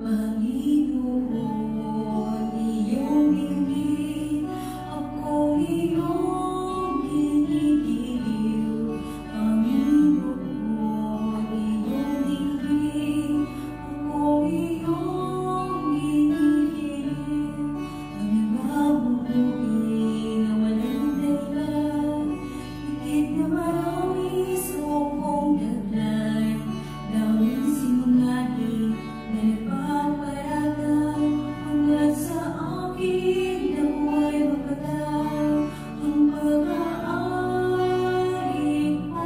Panginoon, iyong dinggin, ako iyong ginigiliw. Panginoon, iyong dinggin, ako iyong ginigiliw. Ang nagmabubuhay na walang dahilan, higit na marami sa ukong daglay, daming sinungaling na nagpaparatang hanggang sa akin na buhay magpatay. Ang pag-aari ko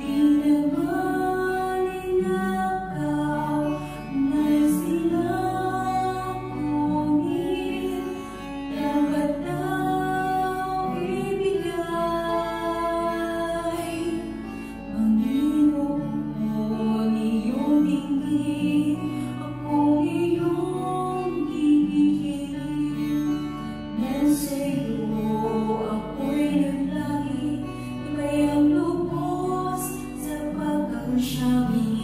di naman inakaw, nais nilang kunin, dapat daw ibigay. Panginoon, iyong dinggin, ako iyong ginigiliw. Dahil sa'yo ako'y naglagi, na mayang lubos sa pagkakasyami.